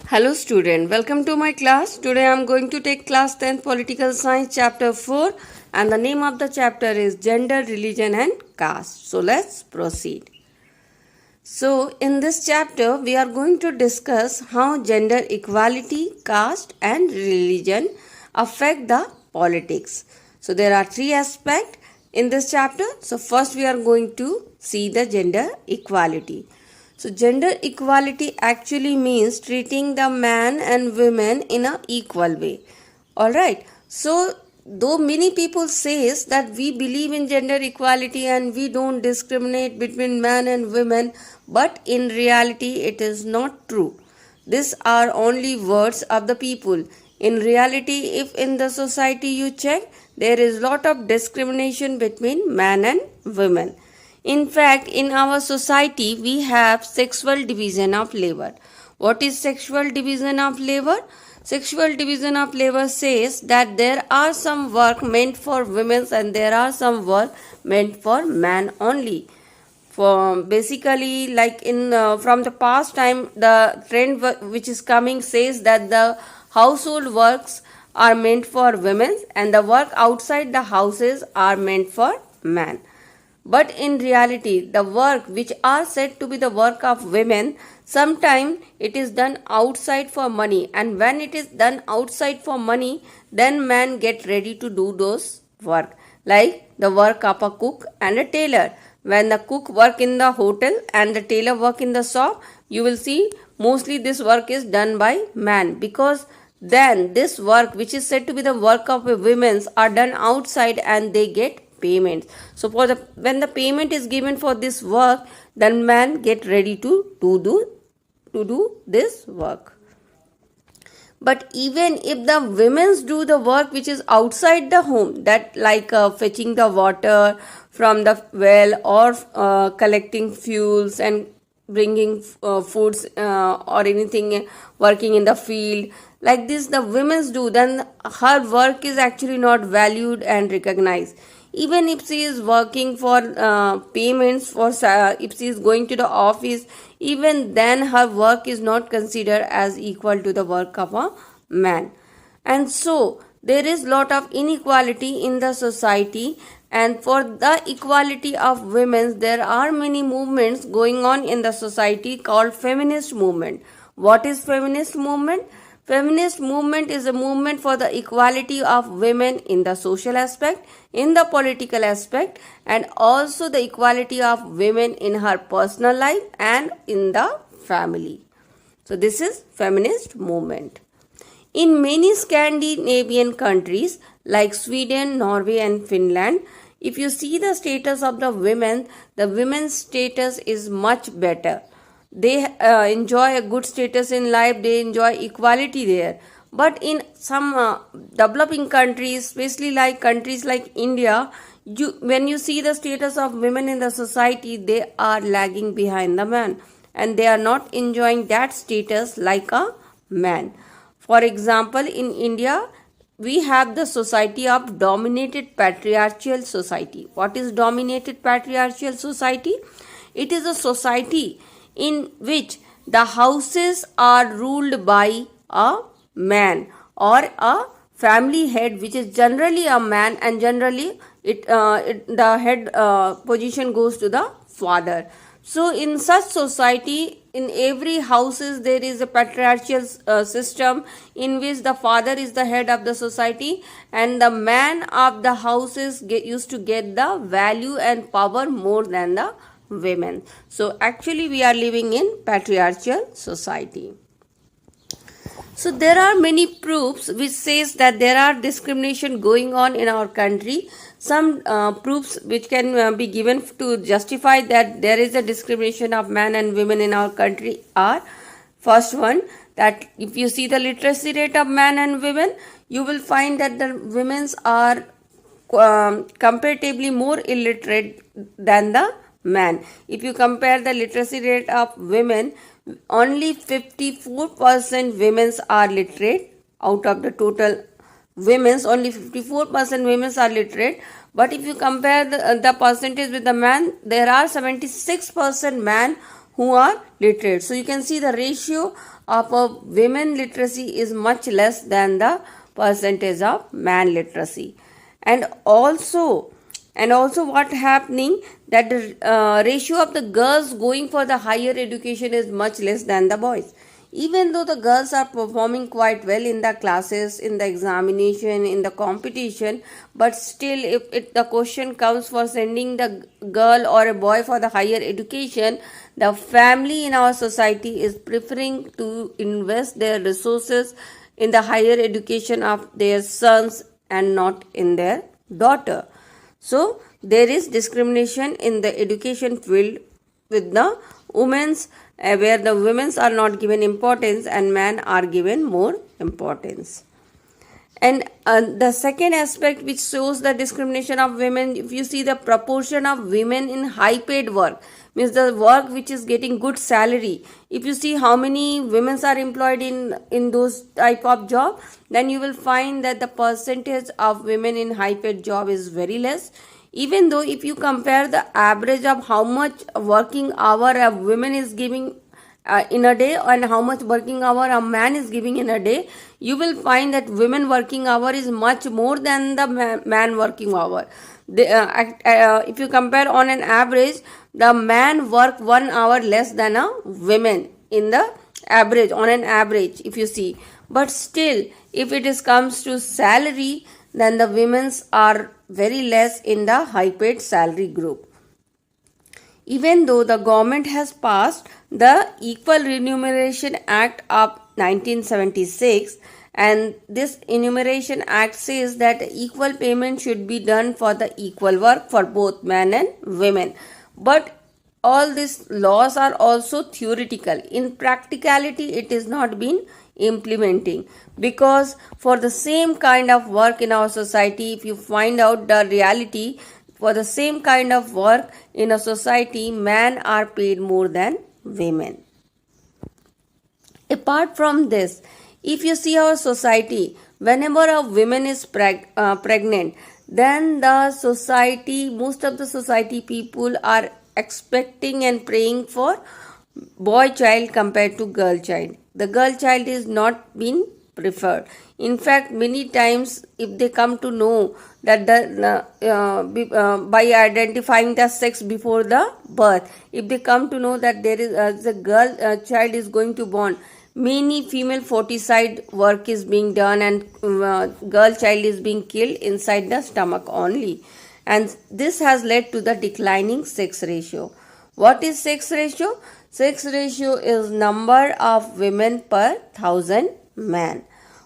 Hello student, welcome to my class. Today I am going to take class 10th Political Science chapter 4 and the name of the chapter is Gender, Religion and Caste. So let's proceed. So in this chapter we are going to discuss how gender equality, caste and religion affect the politics. So there are three aspects in this chapter. So first we are going to see the gender equality. So gender equality actually means treating the man and women in an equal way. Alright. So though many people says that we believe in gender equality and we don't discriminate between men and women, but in reality it is not true. These are only words of the people. In reality, if in the society you check, there is lot of discrimination between men and women. In fact, in our society, we have sexual division of labor. What is sexual division of labor? Sexual division of labor says that there are some work meant for women and there are some work meant for men only. For basically, like in from the past time, the trend which is coming says that the household works are meant for women and the work outside the houses are meant for men. But in reality, the work which are said to be the work of women, sometimes it is done outside for money. And when it is done outside for money, then men get ready to do those work. Like the work of a cook and a tailor. When the cook work in the hotel and the tailor work in the shop, you will see mostly this work is done by man. Because then this work which is said to be the work of women are done outside and they get payments. So when the payment is given for this work, then man get ready to do this work. But even if the women do the work which is outside the home, that like fetching the water from the well or collecting fuels and bringing foods or anything, working in the field, like this the women do, then her work is actually not valued and recognized. Even if she is working for payments for if she is going to the office, even then her work is not considered as equal to the work of a man. And so there is lot of inequality in the society, and for the equality of women there are many movements going on in the society called feminist movement. What is feminist movement? Feminist movement is a movement for the equality of women in the social aspect, in the political aspect, and also the equality of women in her personal life and in the family. So this is feminist movement. In many Scandinavian countries like Sweden, Norway and Finland, if you see the status of the women's status is much better. They enjoy a good status in life, they enjoy equality there. But in some developing countries, especially like countries like India, when you see the status of women in the society, they are lagging behind the man and they are not enjoying that status like a man. For example, in India, we have the society of dominated patriarchal society. What is dominated patriarchal society? It is a society in which the houses are ruled by a man or a family head, which is generally a man, and generally the head position goes to the father. So in such society, in every houses there is a patriarchal system in which the father is the head of the society and the man of the houses used to get the value and power more than the women. So actually we are living in patriarchal society. So there are many proofs which says that there are discrimination going on in our country. Some proofs which can be given to justify that there is a discrimination of men and women in our country are: first one, that if you see the literacy rate of men and women, you will find that the women are comparatively more illiterate than the man. If you compare the literacy rate of women, only 54% women are literate. Out of the total women, only 54% women are literate. But if you compare the percentage with the man, there are 76% men who are literate. So you can see the ratio of women literacy is much less than the percentage of man literacy. And also what happening, that the ratio of the girls going for the higher education is much less than the boys. Even though the girls are performing quite well in the classes, in the examination, in the competition, but still if the question comes for sending the girl or a boy for the higher education, the family in our society is preferring to invest their resources in the higher education of their sons and not in their daughter. So there is discrimination in the education field with the women's, where the women's are not given importance and men are given more importance. And the second aspect which shows the discrimination of women, if you see the proportion of women in high paid work, means the work which is getting good salary, if you see how many women are employed in those type of job, then you will find that the percentage of women in high paid job is very less. Even though if you compare the average of how much working hour a woman is giving in a day and how much working hour a man is giving in a day, you will find that women working hour is much more than the man working hour. If you compare on an average, the man work 1 hour less than a woman in the average, on an average if you see. But still, if it is comes to salary, then the women's are very less in the high paid salary group. Even though the government has passed the Equal Remuneration Act of 1976, and this Enumeration Act says that equal payment should be done for the equal work for both men and women. But all these laws are also theoretical. In practicality, it is not been implementing, because for the same kind of work in our society, if you find out the reality, for the same kind of work in a society, men are paid more than women. Apart from this, if you see our society, whenever a woman is pregnant, then the society, most of the society people are expecting and praying for boy child compared to girl child. The girl child is not been preferred. In fact, many times if they come to know that by identifying the sex before the birth, if they come to know that there is the girl child is going to born, many female foeticide work is being done and girl child is being killed inside the stomach only. And this has led to the declining sex ratio. What is sex ratio? Sex ratio is number of women per 1,000 men.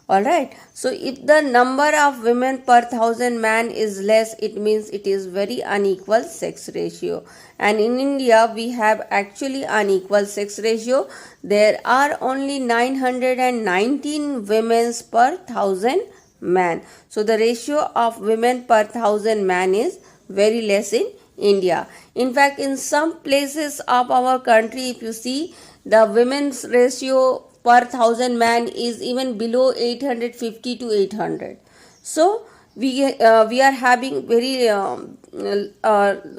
Alright, so if the number of women per 1,000 man is less, it means it is very unequal sex ratio. And in India, we have actually unequal sex ratio. There are only 919 women per 1,000 man. So the ratio of women per 1,000 man is very less in India. In fact, in some places of our country, if you see, the women's ratio per 1,000 man is even below 850 to 800. So we are having very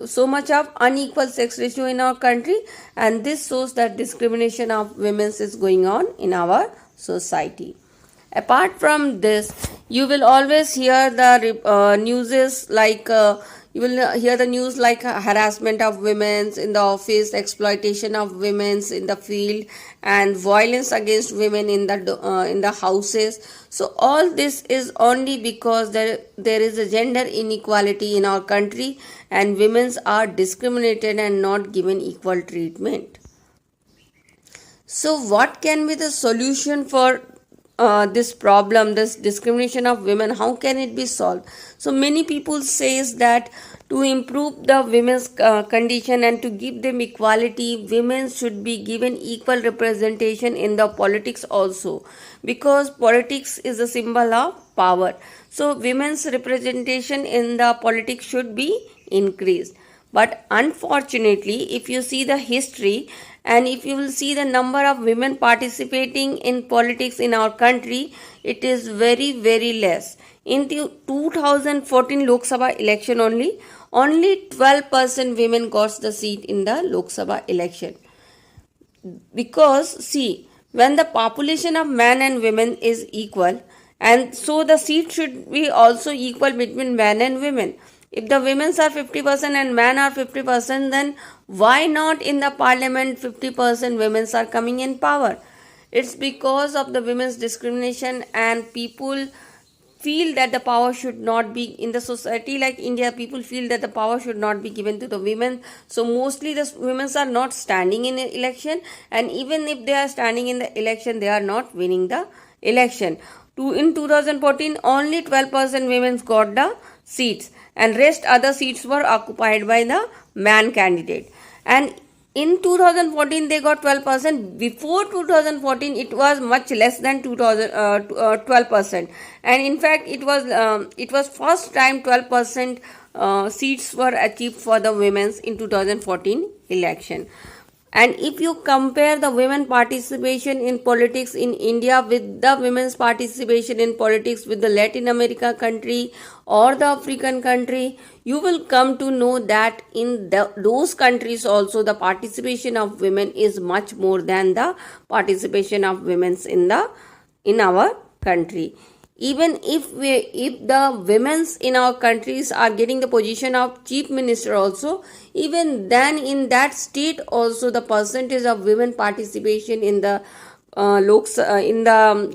so much of unequal sex ratio in our country, and this shows that discrimination of women is going on in our society. Apart from this, you will always hear the newses like you will hear the news like harassment of women in the office, exploitation of women in the field, and violence against women in the houses. So all this is only because there is a gender inequality in our country, and women are discriminated and not given equal treatment. So what can be the solution for this problem, this discrimination of women? How can it be solved? So many people says that to improve the women's condition and to give them equality, women should be given equal representation in the politics also, because politics is a symbol of power. So women's representation in the politics should be increased. But unfortunately, if you see the history and if you will see the number of women participating in politics in our country, it is very, very less. In the 2014 Lok Sabha election only 12% women got the seat in the Lok Sabha election. because see, when the population of men and women is equal, and so the seat should be also equal between men and women. If the women's are 50% and men are 50%, then why not in the parliament 50% women's are coming in power? It's because of the women's discrimination, and people feel that the power should not be in the society like India. People feel that the power should not be given to the women, so mostly the women are not standing in the election, and even if they are standing in the election, they are not winning the election. In 2014, only 12% women got the seats, and rest other seats were occupied by the man candidate. And in 2014 they got 12%. Before 2014 it was much less than 12%, and in fact it was first time 12% seats were achieved for the women's in 2014 election. And if you compare the women participation in politics in India with the women's participation in politics with the Latin America country or the African country, you will come to know that in those countries also the participation of women is much more than the participation of women in our country. Even if the women's in our countries are getting the position of chief minister also, even then in that state also the percentage of women participation in the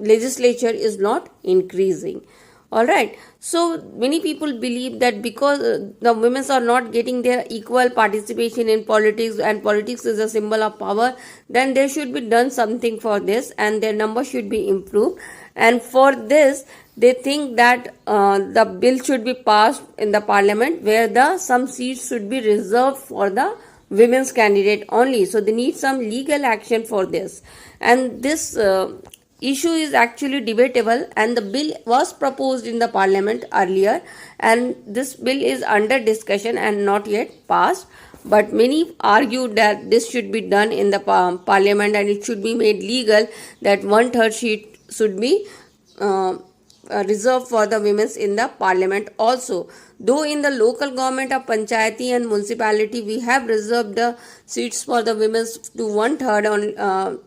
legislature is not increasing. All right, so many people believe that because the women are not getting their equal participation in politics, and politics is a symbol of power, then there should be done something for this, and their number should be improved. And for this they think that the bill should be passed in the parliament where some seats should be reserved for the women's candidate only. So they need some legal action for this, and this issue is actually debatable, and the bill was proposed in the parliament earlier, and this bill is under discussion and not yet passed. But many argued that this should be done in the parliament, and it should be made legal that 1/3 seat should be reserved for the women in the parliament also. Though in the local government of panchayati and municipality we have reserved the seats for the women to 1/3 on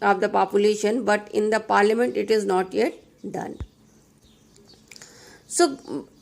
of the population, but in the parliament it is not yet done. So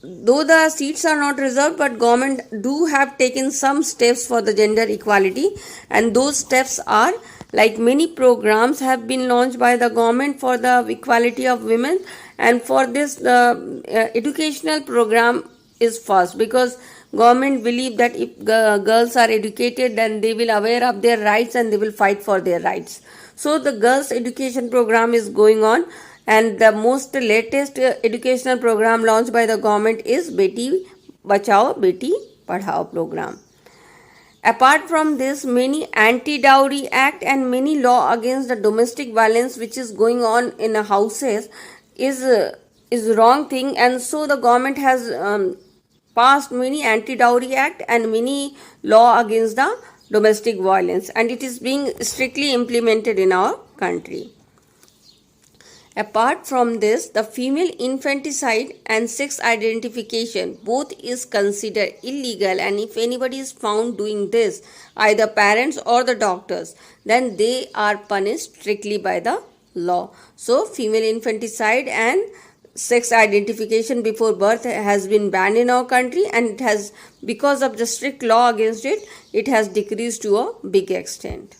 though the seats are not reserved, but government do have taken some steps for the gender equality, and those steps are like many programs have been launched by the government for the equality of women. And for this the educational program is first, because government believe that if girls are educated, then they will aware of their rights and they will fight for their rights. So the girls education program is going on, and the most latest educational program launched by the government is Beti Bachao Beti Padhao program. Apart from this, many anti-dowry act and many law against the domestic violence which is going on in the houses is wrong thing, and so the government has passed many anti-dowry act and many law against the domestic violence, and it is being strictly implemented in our country. Apart from this, the female infanticide and sex identification both is considered illegal, and if anybody is found doing this, either parents or the doctors, then they are punished strictly by the law. So female infanticide and sex identification before birth has been banned in our country, and it has, because of the strict law against it, it has decreased to a big extent.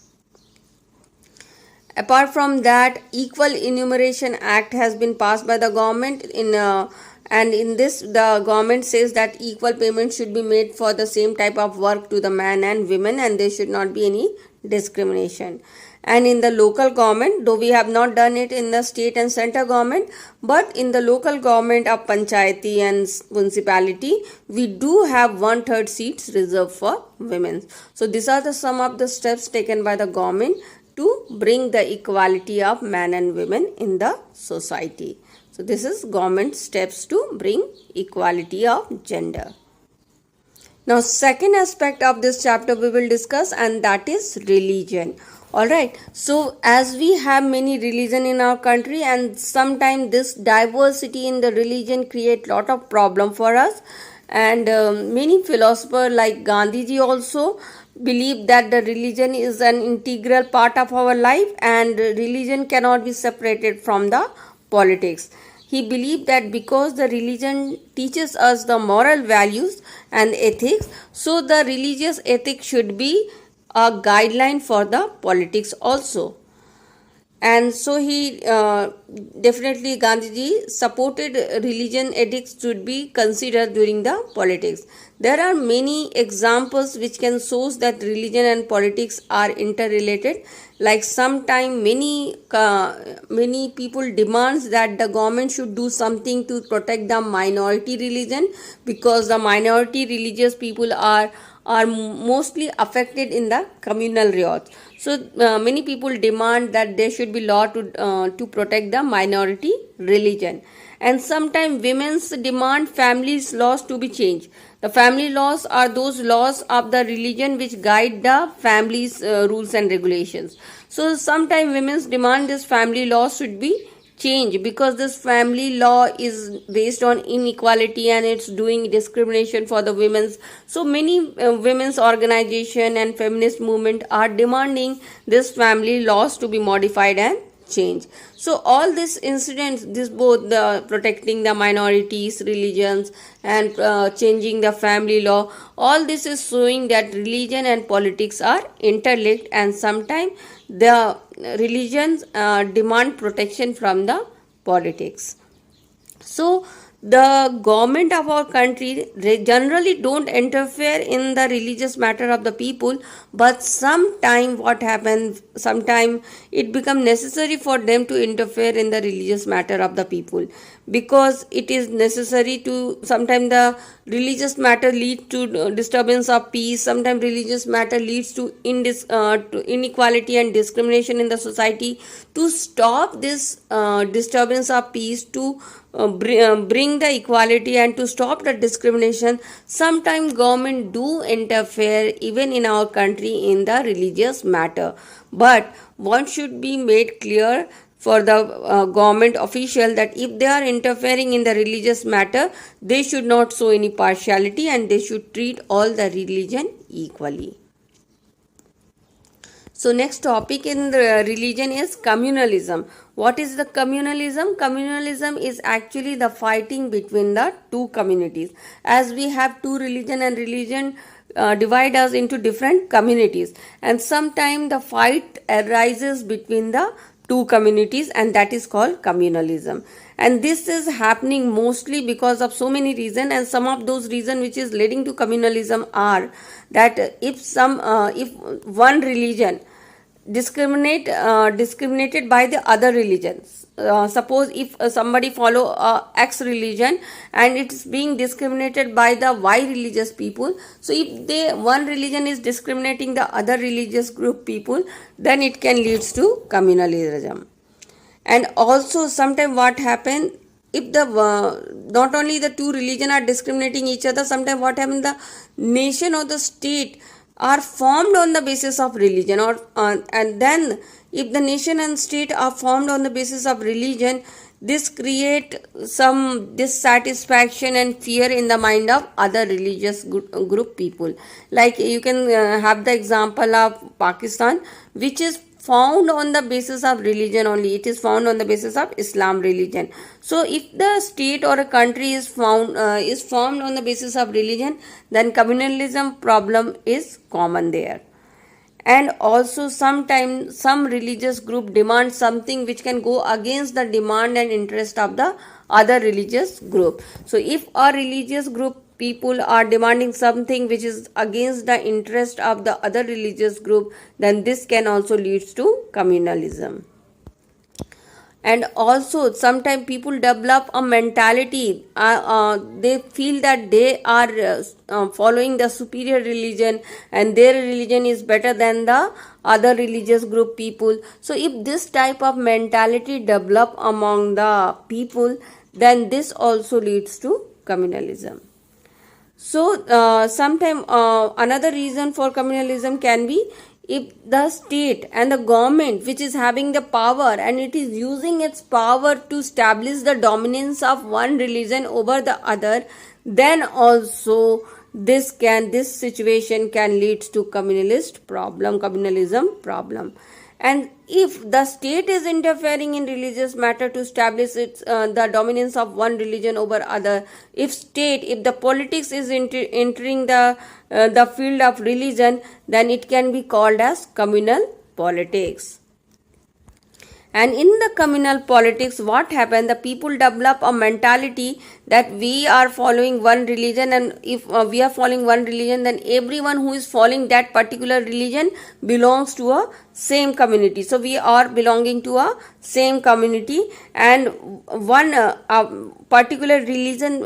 Apart from that, Equal Enumeration Act has been passed by the government and in this the government says that equal payment should be made for the same type of work to the man and women, and there should not be any discrimination. And in the local government, though we have not done it in the state and center government, but in the local government of panchayati and municipality, we do have 1/3 seats reserved for women. So these are some of the steps taken by the government to bring the equality of men and women in the society. So this is government steps to bring equality of gender. Now second aspect of this chapter we will discuss, and that is religion. Alright, so as we have many religion in our country, and sometimes this diversity in the religion create lot of problem for us, and many philosophers like Gandhiji also believed that the religion is an integral part of our life and religion cannot be separated from the politics. He believed that because the religion teaches us the moral values and ethics, so the religious ethics should be a guideline for the politics also. And so he definitely Gandhiji supported religion ethics should be considered during the politics. There are many examples which can show that religion and politics are interrelated. Like sometime many people demands that the government should do something to protect the minority religion, because the minority religious people are mostly affected in the communal riots. So many people demand that there should be law to protect the minority religion. And sometimes women's demand families laws to be changed. The family laws are those laws of the religion which guide the family's rules and regulations. So sometimes women's demand this family laws should be change, because this family law is based on inequality and it's doing discrimination for the women's. So many women's organization and feminist movement are demanding this family laws to be modified and change. So all these incidents, this both the protecting the minorities religions and changing the family law, all this is showing that religion and politics are interlinked, and sometimes the religions demand protection from the politics. So the government of our country generally don't interfere in the religious matter of the people, but sometime what happens, sometime it become necessary for them to interfere in the religious matter of the people, because it is necessary to, sometimes the religious matter lead to disturbance of peace, sometimes religious matter leads to inequality and discrimination in the society. To stop this disturbance of peace, to bring the equality and to stop the discrimination, sometimes government do interfere even in our country in the religious matter. But one should be made clear for the government official that if they are interfering in the religious matter, they should not show any partiality and they should treat all the religion equally. So next topic in the religion is communalism. What is the communalism? Communalism is actually the fighting between the two communities. As we have two religion and religion divide us into different communities, and sometimes the fight arises between the two communities, and that is called communalism. And this is happening mostly because of so many reasons, and some of those reasons which is leading to communalism are that if one religion discriminated by the other religions, suppose if somebody follow X religion and it's being discriminated by the Y religious people, so if one religion is discriminating the other religious group people, then it can leads to communalism. And also sometimes what happen, if the not only the two religion are discriminating each other, sometimes what happen, the nation or the state are formed on the basis of religion, or and then if the nation and state are formed on the basis of religion, this create some dissatisfaction and fear in the mind of other religious group people. Like you can have the example of Pakistan, which is found on the basis of religion only. It is found on the basis of Islam religion. So if the state or a country is formed on the basis of religion, then communalism problem is common there. And also sometimes some religious group demand something which can go against the demand and interest of the other religious group. So if a religious group people are demanding something which is against the interest of the other religious group, then this can also lead to communalism. And also sometimes people develop a mentality, they feel that they are following the superior religion and their religion is better than the other religious group people. So if this type of mentality develop among the people, then this also leads to communalism. So sometimes another reason for communalism can be if the state and the government which is having the power and it is using its power to establish the dominance of one religion over the other, then also this situation can lead to communalism problem. And if the state is interfering in religious matter to establish the dominance of one religion over other, if the politics is entering the field of religion, then it can be called as communal politics. And in the communal politics, what happened? The people develop a mentality that we are following one religion, and if we are following one religion, then everyone who is following that particular religion belongs to a same community. So we are belonging to a same community, and one particular religion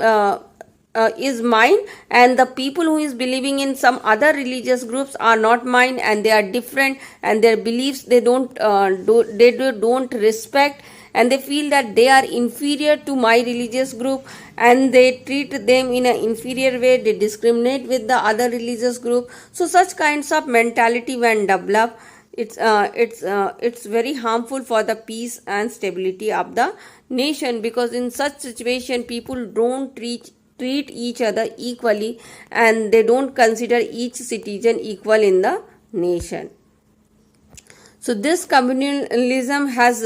is mine, and the people who is believing in some other religious groups are not mine, and they are different, and their beliefs they don't respect, and they feel that they are inferior to my religious group, and they treat them in an inferior way. They discriminate with the other religious group. So such kinds of mentality when develop, it's very harmful for the peace and stability of the nation, because in such situation people don't treat each other equally, and they don't consider each citizen equal in the nation. So this communalism has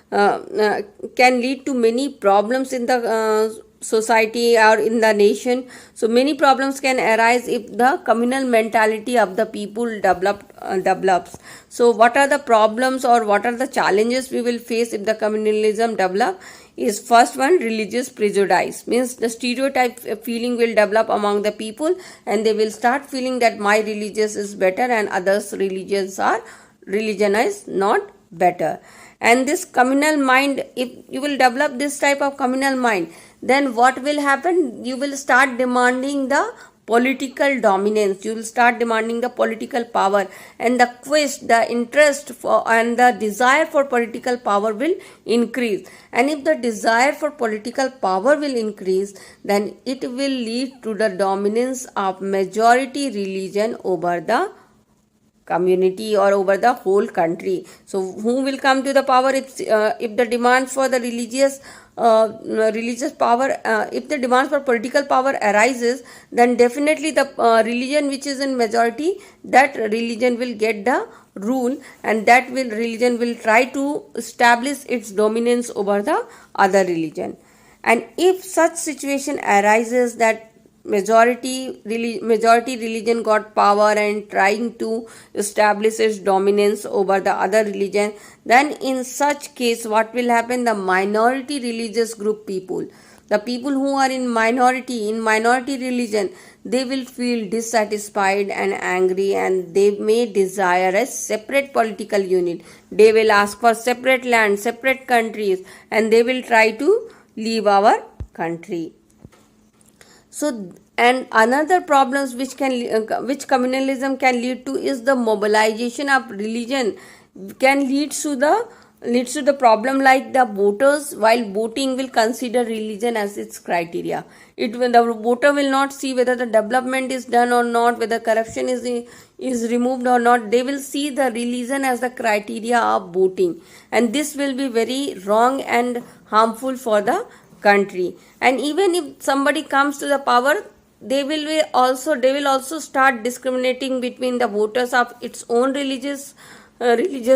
can lead to many problems in the society or in the nation. So many problems can arise if the communal mentality of the people develops. So what are the problems or what are the challenges we will face if the communalism develop? Is first one, religious prejudice, means the stereotype feeling will develop among the people, and they will start feeling that my religious is better and others religion is not better. And this communal mind, if you will develop this type of communal mind, then what will happen? You will start demanding the political dominance, you will start demanding the political power, and the quest, the interest for and the desire for political power will increase. And if the desire for political power will increase, then it will lead to the dominance of majority religion over the community or over the whole country. So who will come to the power if the demands for the religious power, if the demands for political power arises, then definitely the religion which is in majority, that religion will get the rule, and that religion will try to establish its dominance over the other religion. And if such situation arises that majority religion got power and trying to establish its dominance over the other religion, then in such case what will happen? The minority religious group people, the people who are in minority religion, they will feel dissatisfied and angry, and they may desire a separate political unit. They will ask for separate land, separate countries, and they will try to leave our country. So, and another problems which communalism can lead to is the mobilization of religion can lead to the problem like the voters while voting will consider religion as its criteria. The voter will not see whether the development is done or not, whether corruption is removed or not. They will see the religion as the criteria of voting, and this will be very wrong and harmful for the country. And even if somebody comes to the power, they will also start discriminating between the voters of its own religious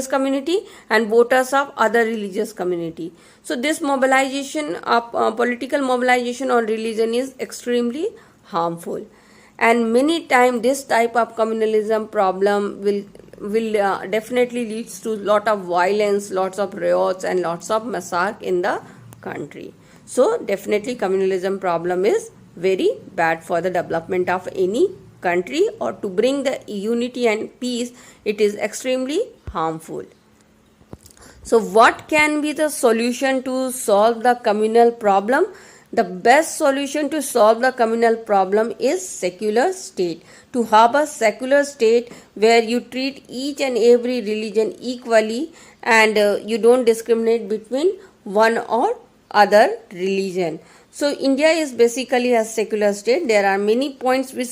community and voters of other religious community. So this mobilization of political mobilization on religion is extremely harmful, and many times this type of communalism problem will definitely leads to lot of violence, lots of riots, and lots of massacre in the country. So definitely communalism problem is very bad for the development of any country, or to bring the unity and peace, it is extremely harmful. So what can be the solution to solve the communal problem? The best solution to solve the communal problem is secular state. To have a secular state where you treat each and every religion equally, and you don't discriminate between one or other religion. So India is basically a secular state. There are many points which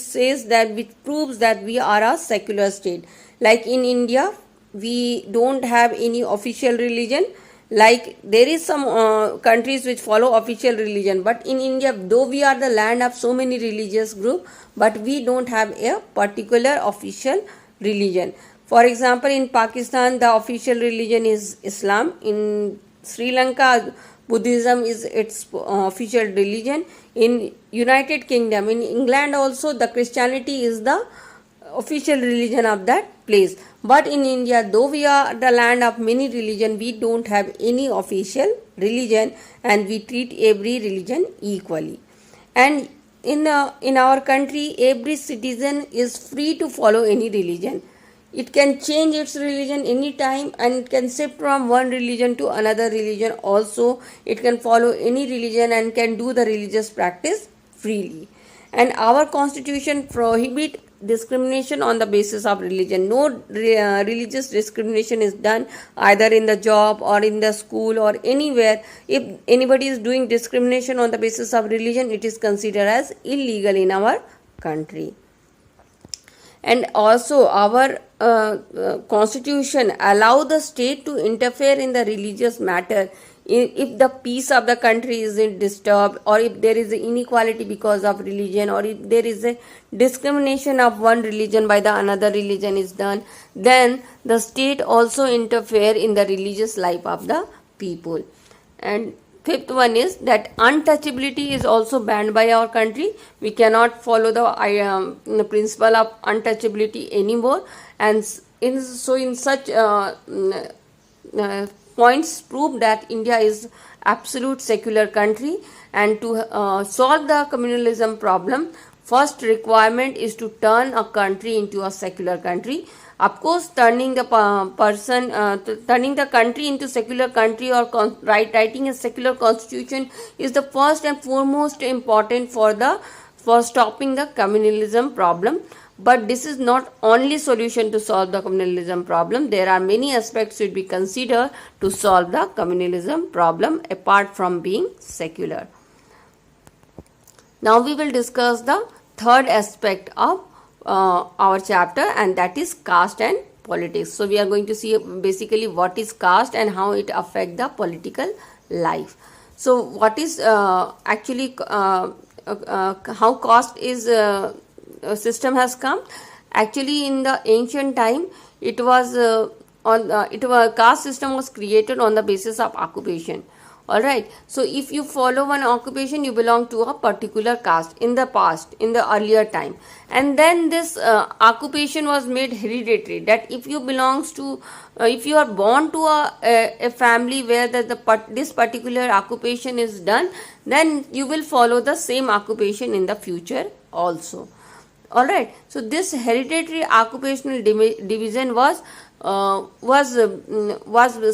proves that we are a secular state. Like in India, we don't have any official religion, Like there is some countries which follow official religion, but in India, though we are the land of so many religious group, but we don't have a particular official religion. For example, in Pakistan the official religion is Islam. In Sri Lanka, Buddhism is its official religion. In United Kingdom, in England also, the Christianity is the official religion of that place. But in India, though we are the land of many religion, we don't have any official religion, and we treat every religion equally. And in our country, every citizen is free to follow any religion. It can change its religion anytime, and it can shift from one religion to another religion also. It can follow any religion and can do the religious practice freely. And our constitution prohibit discrimination on the basis of religion. No religious discrimination is done either in the job or in the school or anywhere. If anybody is doing discrimination on the basis of religion, it is considered as illegal in our country. And also our constitution allow the state to interfere in the religious matter if the peace of the country is disturbed, or if there is inequality because of religion, or if there is a discrimination of one religion by the another religion is done, then the state also interfere in the religious life of the people. And fifth one is that untouchability is also banned by our country. We cannot follow the principle of untouchability anymore. And in such points prove that India is absolute secular country. And to solve the communalism problem, first requirement is to turn a country into a secular country. Of course, turning the country into secular country, or writing a secular constitution, is the first and foremost important for stopping the communalism problem. But this is not only solution to solve the communalism problem. There are many aspects should be considered to solve the communalism problem apart from being secular. Now we will discuss the third aspect of our chapter, and that is caste and politics. So we are going to see basically what is caste and how it affects the political life. So what is actually how caste is system has come? Actually, in the ancient time, it was caste system was created on the basis of occupation. All right. So if you follow one occupation, you belong to a particular caste in the past, in the earlier time. And then this occupation was made hereditary. That if you belongs to, if you are born to a family where this particular occupation is done, then you will follow the same occupation in the future also. All right. So this hereditary occupational division was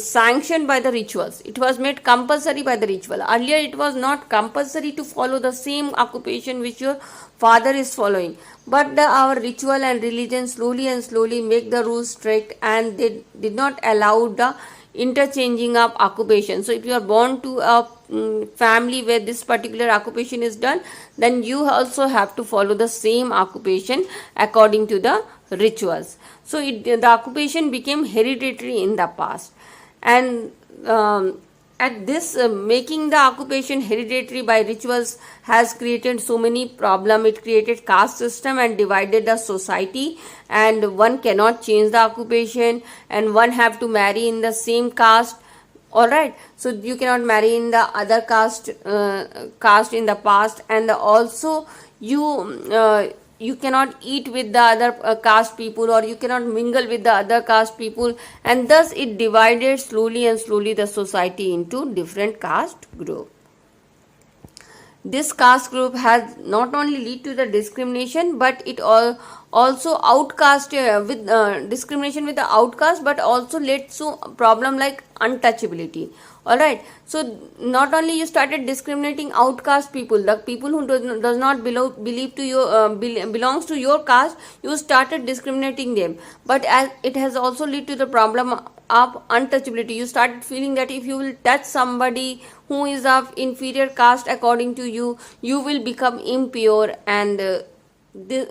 sanctioned by the rituals. It was made compulsory by the ritual. Earlier it was not compulsory to follow the same occupation which your father is following, but our ritual and religion slowly and slowly make the rules strict, and they did not allow the interchanging of occupation. So if you are born to a family where this particular occupation is done, then you also have to follow the same occupation according to the rituals. So the occupation became hereditary in the past, and at this making the occupation hereditary by rituals has created so many problems. It created caste system and divided the society, and one cannot change the occupation, and one have to marry in the same caste. All right. So you cannot marry in the other caste in the past, and also you cannot eat with the other caste people, or you cannot mingle with the other caste people, and thus it divided slowly and slowly the society into different caste group. This caste group has not only lead to the discrimination, but it also outcast with discrimination with the outcast, but also led to problem like untouchability. All right. So not only you started discriminating outcast people, the people who does not believe to your belongs to your caste, you started discriminating them. But as it has also led to the problem of untouchability. You started feeling that if you will touch somebody who is of inferior caste according to you, you will become impure, and this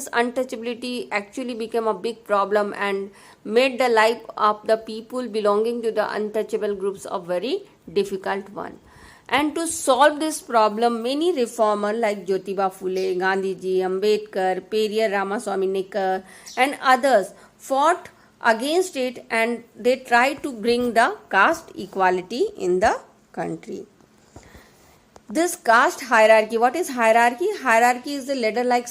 untouchability actually became a big problem and made the life of the people belonging to the untouchable groups a very difficult one. And to solve this problem, many reformers like Jyotiba Phule, Gandhiji, Ambedkar, Periyar Ramaswamy Nekkar and others fought against it, and they tried to bring the caste equality in the country. This caste hierarchy, what is hierarchy? Hierarchy is the ladder-like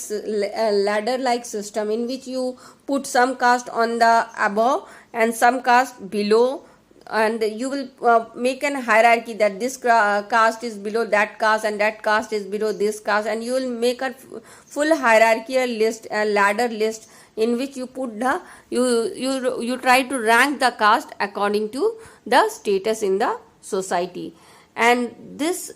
system in which you put some caste on the above and some caste below, and you will make an hierarchy that this caste is below that caste and that caste is below this caste, and you will make a full hierarchical list, a ladder list, in which you put the you try to rank the caste according to the status in the society. And this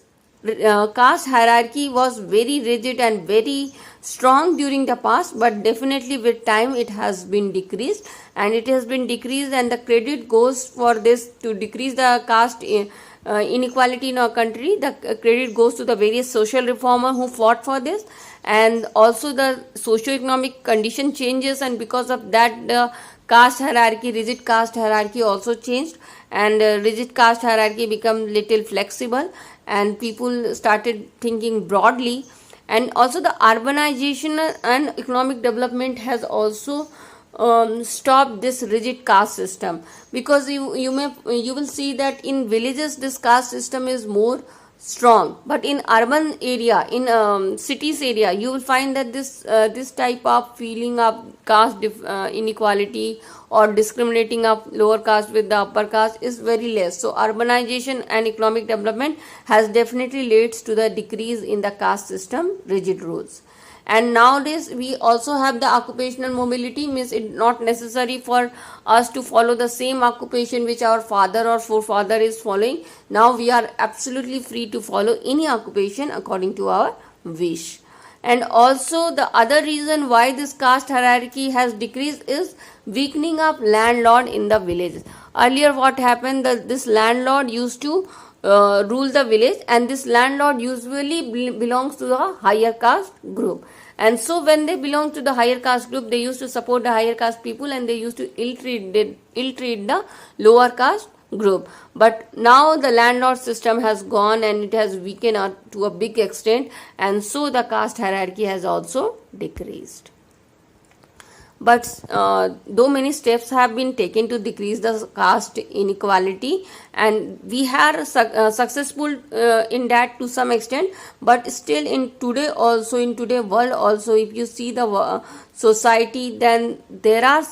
caste hierarchy was very rigid and very strong during the past, but definitely with time it has been decreased, and and the credit goes for this to decrease the caste inequality in our country. The credit goes to the various social reformers who fought for this, and also the socio-economic condition changes, and because of that the caste hierarchy, rigid caste hierarchy also changed, and rigid caste hierarchy become little flexible, and people started thinking broadly. And also the urbanization and economic development has also stopped this rigid caste system, because you will see that in villages this caste system is more strong, but in urban area, in cities area, you will find that this type of feeling of caste inequality or discriminating of lower caste with the upper caste is very less. So urbanization and economic development has definitely led to the decrease in the caste system rigid rules. And nowadays we also have the occupational mobility, means it not necessary for us to follow the same occupation which our father or forefather is following. Now we are absolutely free to follow any occupation according to our wish. And also the other reason why this caste hierarchy has decreased is weakening of landlord in the villages. Earlier what happened, this landlord used to rule the village, and this landlord usually belongs to the higher caste group, and so when they belong to the higher caste group, they used to support the higher caste people, and they used to ill-treat the lower caste group. But now the landlord system has gone, and it has weakened to a big extent, and so the caste hierarchy has also decreased. But though many steps have been taken to decrease the caste inequality, and we are successful in that to some extent, but still in today world also, if you see the society, then there are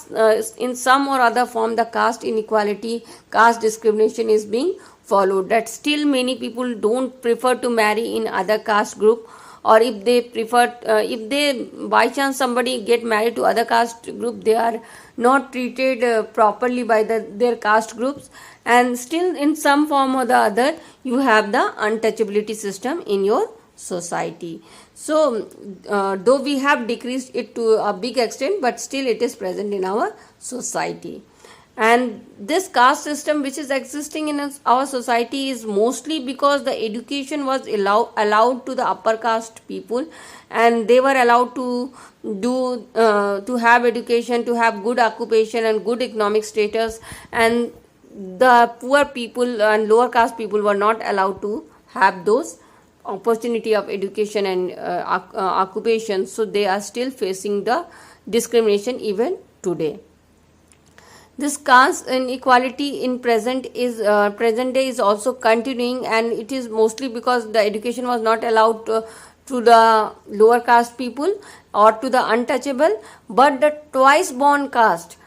in some or other form the caste inequality, caste discrimination is being followed, that still many people don't prefer to marry in other caste group, or if they prefer, if they by chance somebody get married to other caste group, they are not treated properly by their caste groups, and still in some form or the other you have the untouchability system in your society. So though we have decreased it to a big extent, but still it is present in our society. And this caste system which is existing in our society is mostly because the education was allowed to the upper caste people, and they were allowed to to have education, to have good occupation and good economic status, and the poor people and lower caste people were not allowed to have those opportunity of education and occupation, so they are still facing the discrimination even today. This caste inequality in present day is also continuing, and it is mostly because the education was not allowed to the lower caste people or to the untouchable. But the twice born caste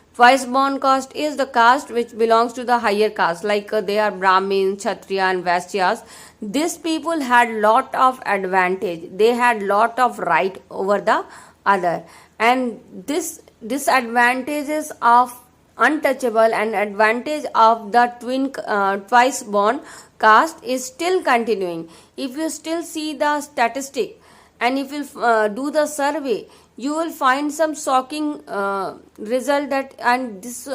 is the caste which belongs to the higher caste, like they are Brahmins, Kshatriya and Vaisyas. These people had lot of advantage, they had lot of right over the other, and this disadvantages of untouchable and advantage of the twice born caste is still continuing. If you still see the statistic, and if you do the survey, you will find some shocking result, that and this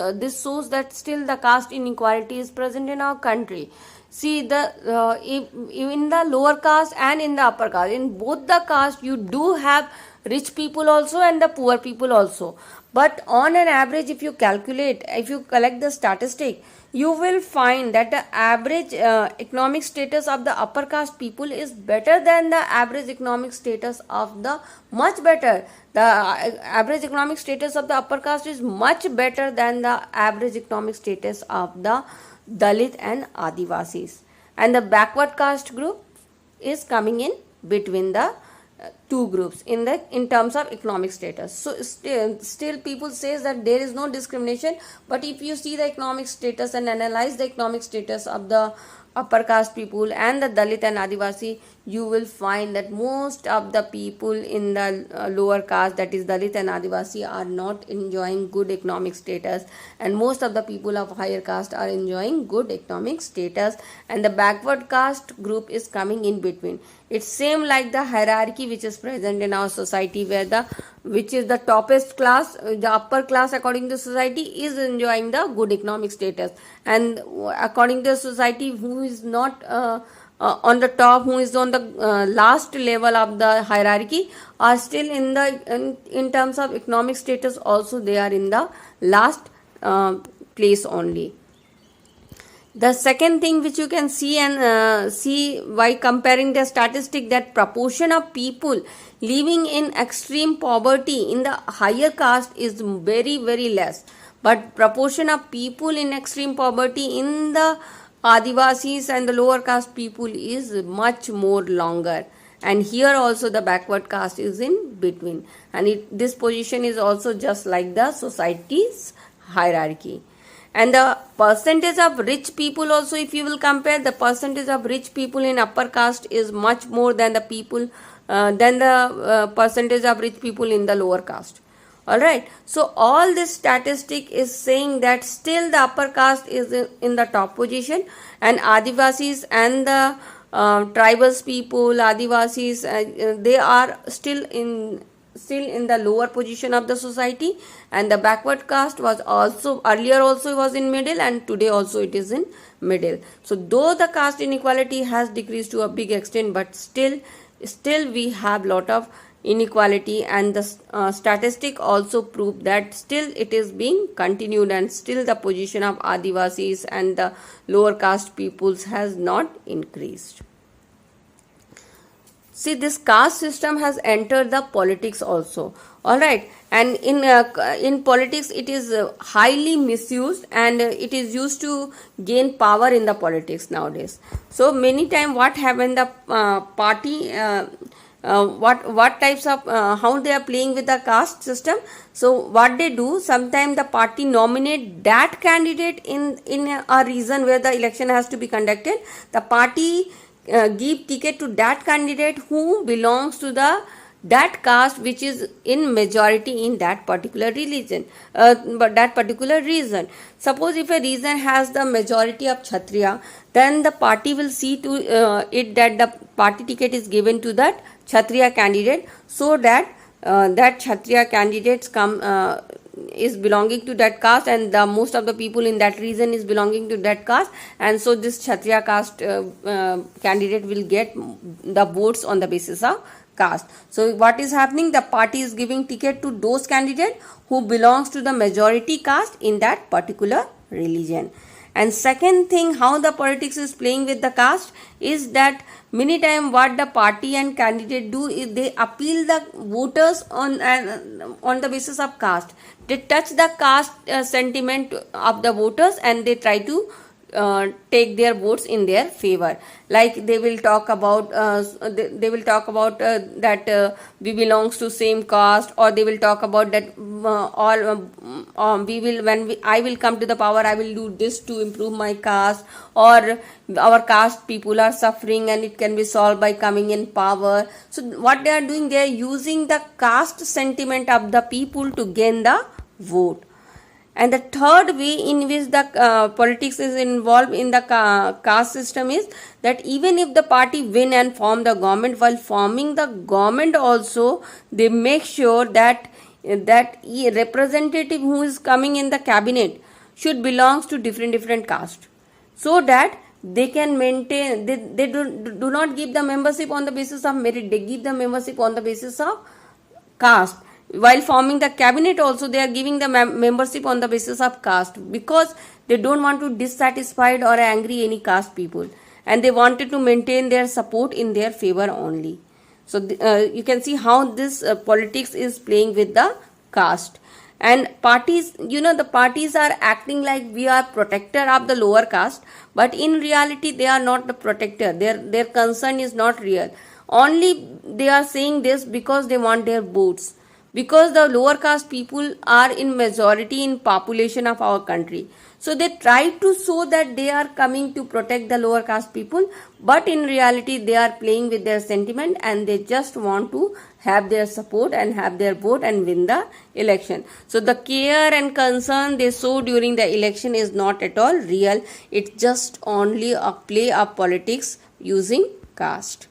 shows that still the caste inequality is present in our country. See, in the lower caste and in the upper caste, in both the caste you do have rich people also and the poor people also, But on an average, if you collect the statistic, you will find that the average economic status of the upper caste people is better than the average economic status of the much better. The average economic status of the upper caste is much better than the average economic status of the Dalit and Adivasis. And the backward caste group is coming in between the two groups in terms of economic status. So still people says that there is no discrimination, but if you see the economic status and analyze the economic status of the upper caste people and the Dalit and Adivasi, you will find that most of the people in the lower caste, that is Dalit and Adivasi, are not enjoying good economic status, and most of the people of higher caste are enjoying good economic status, and the backward caste group is coming in between. It's same like the hierarchy which is present in our society, where which is the toppest class, the upper class according to society, is enjoying the good economic status, and according to society, who is not on the top, who is on the last level of the hierarchy, are still in terms of economic status also, they are in the last place only. The second thing which you can see and see by comparing the statistic, that proportion of people living in extreme poverty in the higher caste is very, very less, but proportion of people in extreme poverty in the Adivasis and the lower caste people is much more longer. And here also the backward caste is in between, and this position is also just like the society's hierarchy. And the percentage of rich people also, if you will compare, the percentage of rich people in upper caste is much more than the percentage of rich people in the lower caste. Alright, so all this statistic is saying that still the upper caste is in the top position, and Adivasis and the tribals people, Adivasis, they are still in the lower position of the society, and the backward caste was also earlier also was in middle, and today also it is in middle. So though the caste inequality has decreased to a big extent, but still we have lot of inequality, and the statistic also prove that still it is being continued, and still the position of Adivasis and the lower caste peoples has not increased. See, this caste system has entered the politics also. Alright, and in politics it is highly misused, and it is used to gain power in the politics nowadays. So many times what happen, the party what types of how they are playing with the caste system. So what they do, sometimes the party nominate that candidate in a region where the election has to be conducted. The party give ticket to that candidate who belongs to that caste which is in majority in that particular religion, but that particular region. Suppose if a region has the majority of Kshatriya, then the party will see to it that the party ticket is given to that Kshatriya candidate, so that that Kshatriya candidates is belonging to that caste, and the most of the people in that region is belonging to that caste, and so this Kshatriya caste candidate will get the votes on the basis of caste. So what is happening, the party is giving ticket to those candidates who belongs to the majority caste in that particular religion. And second thing, how the politics is playing with the caste is that many times what the party and candidate do is they appeal the voters on the basis of caste. They touch the caste sentiment of the voters, and they try to take their votes in their favor. Like they will talk about they will talk about that we belongs to same caste, or they will talk about that I will come to the power, I will do this to improve my caste, or our caste people are suffering and it can be solved by coming in power. So what they are doing, they are using the caste sentiment of the people to gain the vote. And the third way in which the politics is involved in the caste system is that even if the party win and form the government, while forming the government also, they make sure that representative who is coming in the cabinet should belongs to different caste, so that they can maintain, they do not give the membership on the basis of merit, they give the membership on the basis of caste. while forming the cabinet also they are giving the membership on the basis of caste, because they don't want to dissatisfied or angry any caste people, and they wanted to maintain their support in their favor only. So you can see how this politics is playing with the caste. And parties, the parties are acting like we are protector of the lower caste, but in reality they are not the protector. Their concern is not real. Only they are saying this because they want their votes, because the lower caste people are in majority in population of our country. So they try to show that they are coming to protect the lower caste people, but in reality they are playing with their sentiment, and they just want to have their support and have their vote and win the election. So the care and concern they show during the election is not at all real. It's just only a play of politics using caste.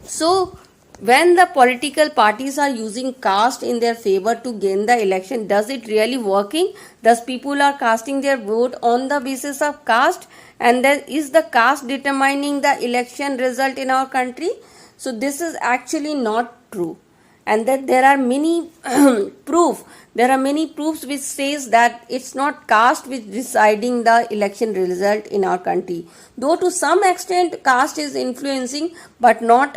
So when the political parties are using caste in their favor to gain the election, does it really working? Does people are casting their vote on the basis of caste, and then is the caste determining the election result in our country? So this is actually not true, and that there are many proofs which says that it's not caste which deciding the election result in our country, though to some extent caste is influencing, but not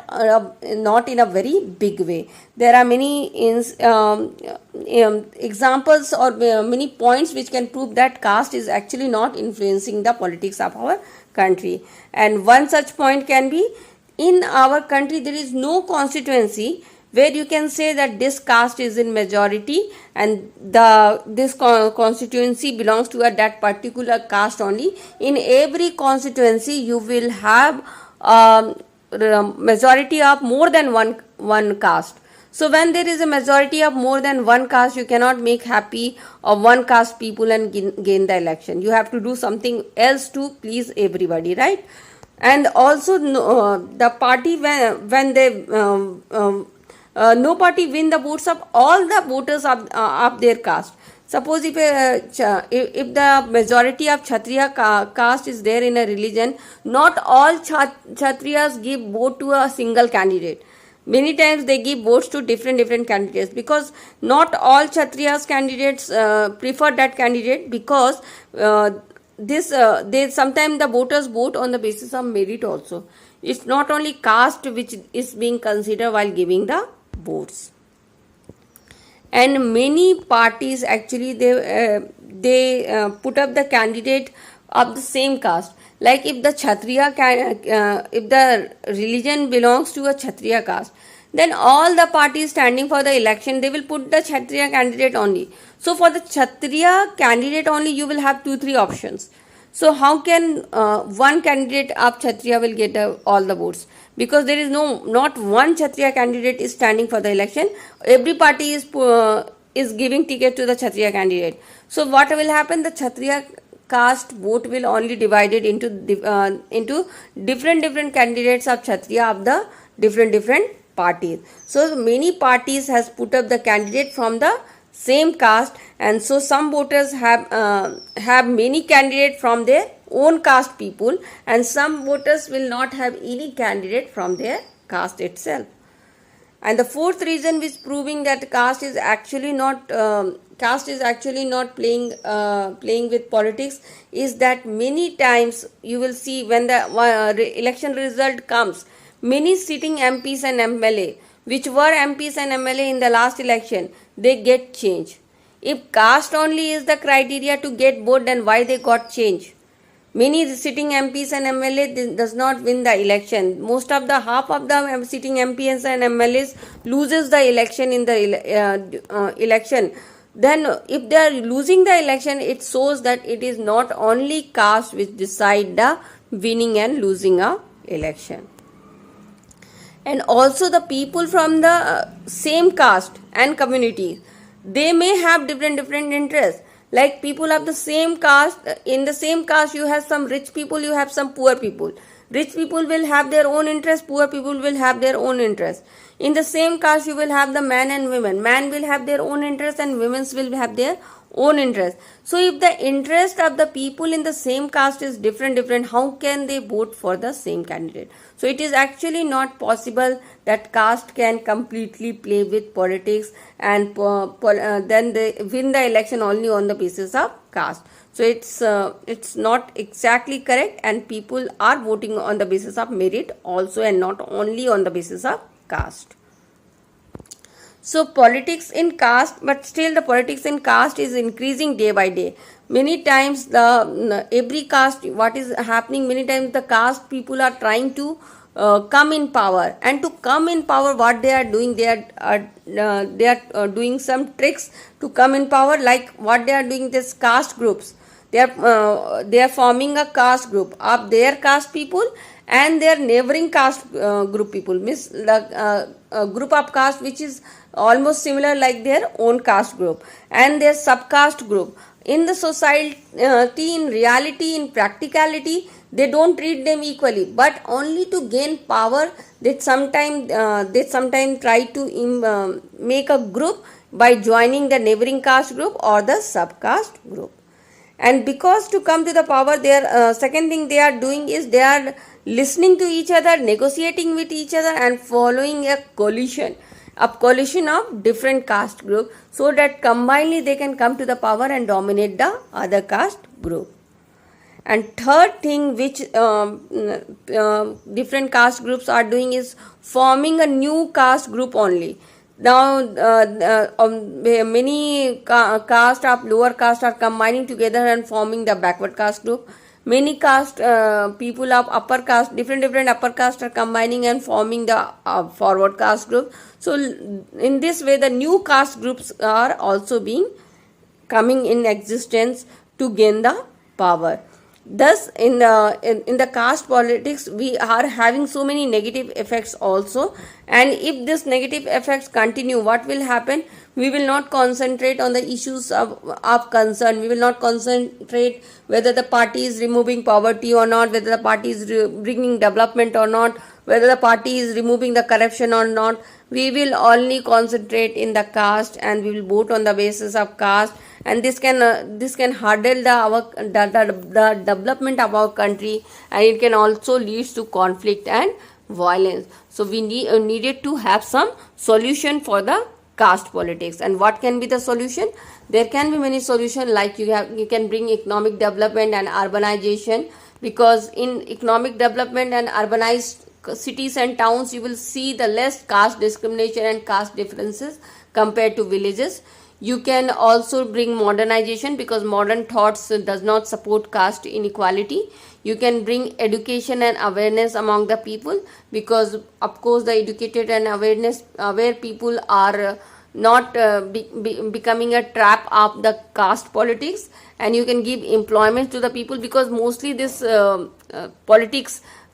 in a very big way. There are many examples or many points which can prove that caste is actually not influencing the politics of our country. And one such point can be, in our country there is no constituency where you can say that this caste is in majority and this constituency belongs to that particular caste only. In every constituency you will have majority of more than one caste. So when there is a majority of more than one caste, you cannot make happy of one caste people and gain the election. You have to do something else to please everybody, right? And also the party, when they no party win the votes of all the voters of their caste. Suppose if the majority of Kshatriya caste is there in a religion, not all Kshatriyas give vote to a single candidate. Many times they give votes to different candidates, because not all Kshatriyas candidates prefer that candidate, because they sometimes the voters vote on the basis of merit also. It's not only caste which is being considered while giving the votes. And many parties actually they put up the candidate of the same caste. Like if the Kshatriya if the religion belongs to a Kshatriya caste, then all the parties standing for the election, they will put the Kshatriya candidate only. So for the Kshatriya candidate only, you will have 2-3 options. So how can one candidate of Kshatriya will get all the votes? Because there is not one Kshatriya candidate is standing for the election. Every party is giving ticket to the Kshatriya candidate. So what will happen? The Kshatriya caste vote will only divided into different candidates of Kshatriya of the different parties. So many parties has put up the candidate from the same caste, and so some voters have many candidates from their own caste people, and some voters will not have any candidate from their caste itself. And the fourth reason which proving that caste is actually not playing with politics is that many times you will see when the election result comes, many sitting MPs and MLA which were MPs and MLA in the last election, they get change. If caste only is the criteria to get vote, then why they got change? Many sitting MPs and MLA does not win the election. Most of the half of the sitting MPs and MLAs loses the election in the election. Then if they are losing the election, it shows that it is not only caste which decide the winning and losing a election. And also the people from the same caste and community, they may have different interests. Like people of the same caste, in the same caste you have some rich people, you have some poor people. Rich people will have their own interest, poor people will have their own interest. In the same caste you will have the man and women. Man will have their own interest and women will have their own interest. So if the interest of the people in the same caste is different, how can they vote for the same candidate? So it is actually not possible that caste can completely play with politics and then they win the election only on the basis of caste. So it's not exactly correct, and people are voting on the basis of merit also, and not only on the basis of caste. So politics in caste, but still the politics in caste is increasing day by day. Many times the every caste, what is happening, many times the caste people are trying to come in power, and to come in power, what they are doing, they are doing some tricks to come in power. Like what they are doing, this caste groups, they are forming a caste group of their caste people and their neighboring caste group people, means the group of caste which is almost similar like their own caste group, and their subcaste group. In the society, in reality, in practicality, they don't treat them equally, but only to gain power, they sometimes try to make a group by joining the neighboring caste group or the subcaste group. And because to come to the power, their second thing they are doing is they are listening to each other, negotiating with each other, and following a coalition of different caste group, so that combinedly they can come to the power and dominate the other caste group. And third thing which different caste groups are doing is forming a new caste group only. Now many caste of lower caste are combining together and forming the backward caste group. Many caste people of upper caste, different upper caste are combining and forming the forward caste group. So in this way, the new caste groups are also being coming in existence to gain the power. Thus, in the caste politics, we are having so many negative effects also. And if this negative effects continue, what will happen? We will not concentrate on the issues of concern. We will not concentrate whether the party is removing poverty or not, whether the party is bringing development or not, whether the party is removing the corruption or not. We will only concentrate in the caste, and we will vote on the basis of caste. And this can hurdle the development of our country, and it can also lead to conflict and violence. So we needed to have some solution for the caste politics. And what can be the solution? There can be many solutions, like you can bring economic development and urbanization, because in economic development and urbanized cities and towns, you will see the less caste discrimination and caste differences compared to villages. You can also bring modernization, because modern thoughts does not support caste inequality. You can bring education and awareness among the people, because of course the educated and aware people are not becoming a trap of the caste politics. And you can give employment to the people, because mostly this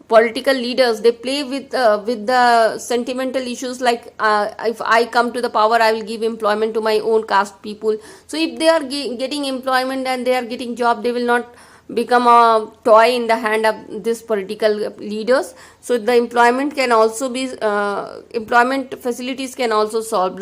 political leaders, they play with the sentimental issues, like if I come to the power, I will give employment to my own caste people. So if they are getting employment and they are getting job, they will not become a toy in the hand of these political leaders. So the employment can also be employment facilities can also solve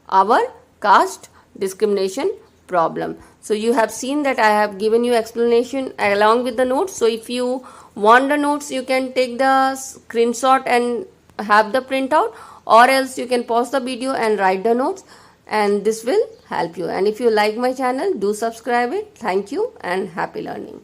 our caste discrimination problem. So you have seen that I have given you explanation along with the notes. So if you want the notes, you can take the screenshot and have the printout, or else you can pause the video and write the notes, and this will help you. And if you like my channel, do subscribe it. Thank you and happy learning.